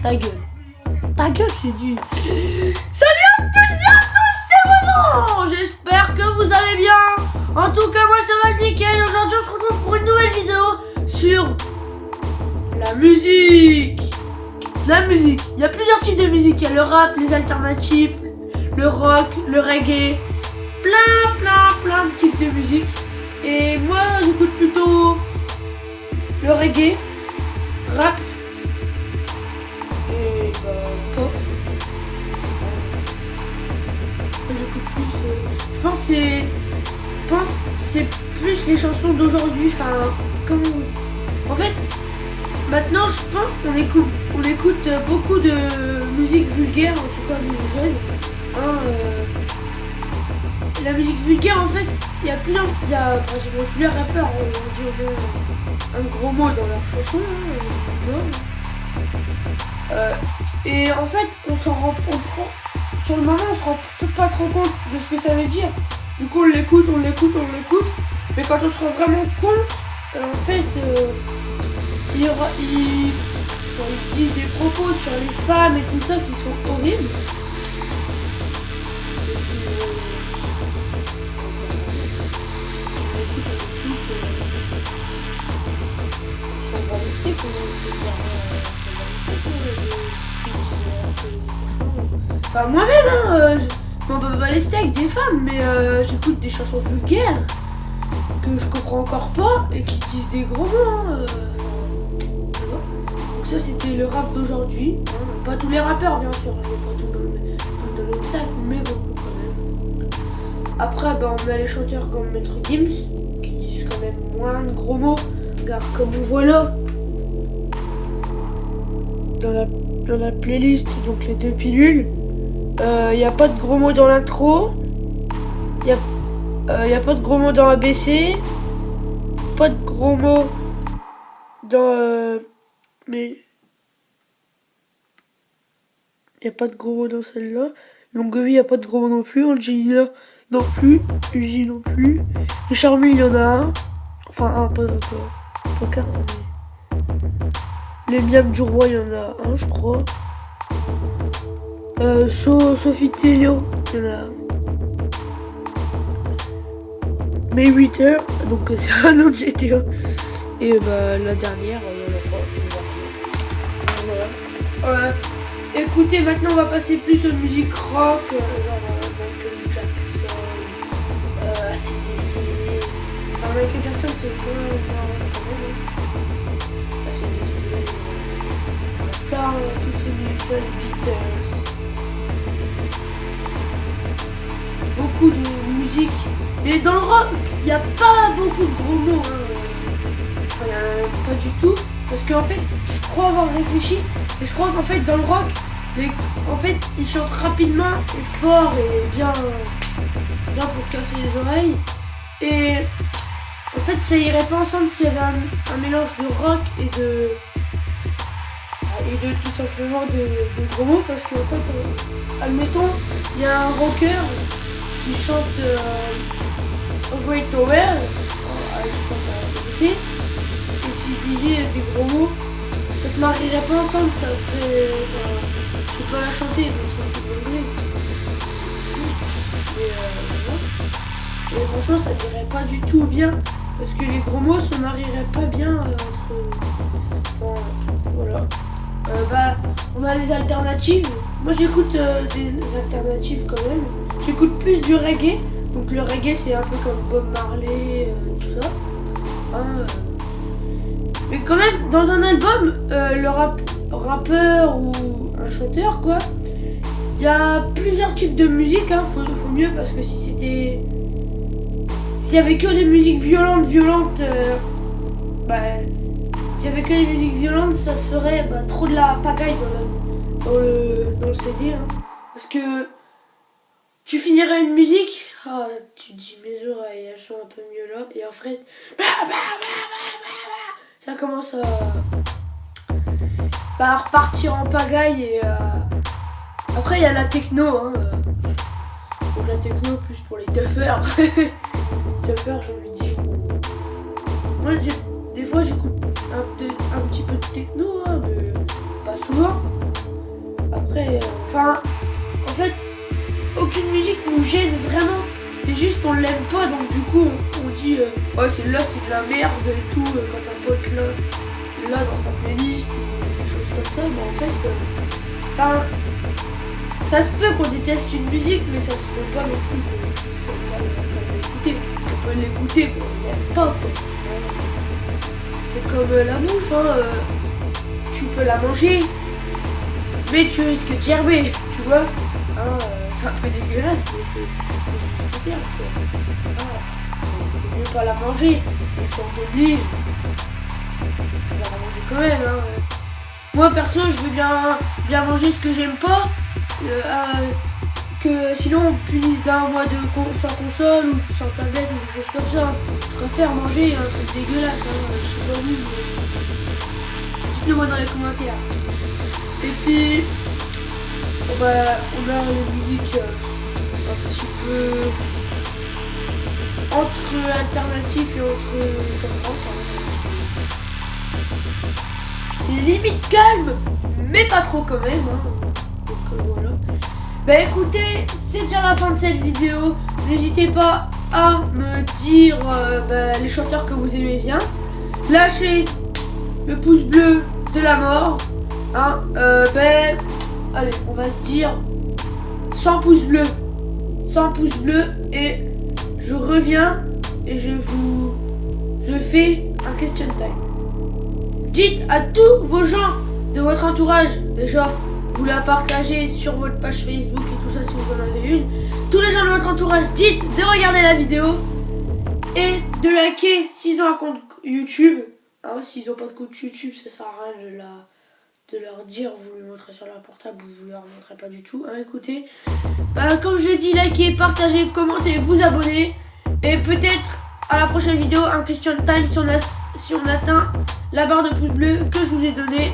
Ta gueule. Ta gueule, j'ai dit. Salut à toutes et à tous, c'est Mono. J'espère que vous allez bien. En tout cas, moi ça va nickel. Aujourd'hui, on se retrouve pour une nouvelle vidéo sur la musique. La musique. Il y a plusieurs types de musique. Il y a le rap, les alternatifs, le rock, le reggae. Plein de types de musique. Et moi, j'écoute plutôt le reggae, rap et pop. J'écoute plus. Je pense que c'est plus les chansons d'aujourd'hui. Enfin, comme en fait, maintenant je pense qu'on écoute beaucoup de musique vulgaire, en tout cas nous les jeunes. La musique vulgaire, en fait, il y a plusieurs rappeurs ont dit un gros mot dans leur chanson. Et en fait, sur le moment, on se rend peut-être pas trop compte de ce que ça veut dire. Du coup, on l'écoute. Mais quand on se rend vraiment compte, en fait, ils disent des propos sur les femmes et tout ça qui sont horribles. Enfin, moi-même, je m'en bats pas les steaks des femmes, mais j'écoute des chansons vulgaires que je comprends encore pas et qui disent des gros mots. Donc ça, c'était le rap d'aujourd'hui. Pas tous les rappeurs, bien sûr, pas tout dans le même sac, mais bon, quand même. Après, on a les chanteurs comme Maître Gims qui disent quand même moins de gros mots. Car comme on voit là, dans la playlist, donc les 2 pilules, il n'y a pas de gros mots dans l'intro, il n'y a pas de gros mots dans ABC, pas de gros mots dans... mais... il n'y a pas de gros mots dans celle-là. Longue Vie, il n'y a pas de gros mots non plus. Angelina non plus. Uzi non plus. Et Charmy, il y en a un. Enfin, un, pas qu'un, mais... Les miams du roi, il y en a un, je crois. Sophie Telio, il y en a un. May Ritter, donc c'est un autre GTA. Et la dernière, il n'y en a pas. Voilà. Écoutez, maintenant on va passer plus aux musiques rock, genre Michael Jackson, AC/DC. Enfin, Michael Jackson, c'est quand même. AC/DC, toutes ces musiques-là, les Beatles. Beaucoup de musique. Mais dans le rock, il n'y a pas beaucoup de gros mots. Enfin, pas du tout. Parce qu'en fait, je crois avoir réfléchi. Et je crois qu'en fait, dans le rock, ils chantent rapidement et fort et bien pour casser les oreilles. Et en fait, ça irait pas ensemble s'il y avait un mélange de rock et de tout simplement de gros mots. Parce qu'en fait, admettons, il y a un rocker qui chante A Great Tower, je pense à CBC, et s'il disait des gros mots, ça se marierait pas ensemble, ça ferait... je peux pas la chanter parce que c'est anglais. Et franchement, ça irait pas du tout bien, parce que les gros mots se marieraient pas bien entre... voilà. On a les alternatives. Moi j'écoute des alternatives quand même. J'écoute plus du reggae. Donc le reggae c'est un peu comme Bob Marley, tout ça. Mais quand même dans un album, le rappeur ou un chanteur quoi, il y a plusieurs types de musique. Faut mieux parce que s'il y avait que des musiques violentes, s'il y avait que des musiques violentes, ça serait trop de la pagaille dans le CD. Parce que tu finirais une musique, tu te dis mes oreilles, elles sont un peu mieux là. Et en fait, ça commence à repartir en pagaille. Et après, il y a la techno. Donc la techno plus pour les tuffers. Tuffers, j'ai envie de dire. Moi, des fois, j'écoute un petit peu de techno, mais pas souvent. c'est juste qu'on l'aime pas, donc du coup on dit ouais celle-là c'est de la merde et tout quand un pote là dans sa playlist ou des choses comme ça, mais en fait enfin ça se peut qu'on déteste une musique, mais ça se peut pas non plus qu'on l'écouter. On peut l'écouter, mais on l'aime pas quoi. C'est comme la bouffe, hein, tu peux la manger, mais tu risques de gerber, tu vois. Hein, c'est un peu dégueulasse, mais c'est juste bien quoi. C'est mieux pas la manger, mais si on t'oblige, tu vas la manger quand même. Hein. Moi perso, je veux bien manger ce que j'aime pas, que sinon on punisse d'un mois sans console ou sans tablette ou des choses comme ça. Je préfère manger un truc dégueulasse, hein, je sais pas vous, mais dites-le moi dans les commentaires. Et puis on a une musique un petit peu entre alternatif et entre c'est limite calme, mais pas trop quand même. Hein. Donc voilà. Bah écoutez, c'est déjà la fin de cette vidéo. N'hésitez pas à me dire les chanteurs que vous aimez bien. Lâchez le pouce bleu de la mort. Hein. Allez, on va se dire 100 pouces bleus. 100 pouces bleus et je reviens et je fais un question time. Dites à tous vos gens de votre entourage, déjà, vous la partagez sur votre page Facebook et tout ça si vous en avez une. Tous les gens de votre entourage, dites de regarder la vidéo et de liker s'ils ont un compte YouTube. Alors, s'ils n'ont pas de compte YouTube, ça sert à rien de leur dire, vous lui montrez sur leur portable, vous leur montrez pas du tout. Hein, écoutez, comme je l'ai dit, likez, partagez, commentez, vous abonnez et peut-être à la prochaine vidéo un question time si on atteint la barre de pouces bleus que je vous ai donné.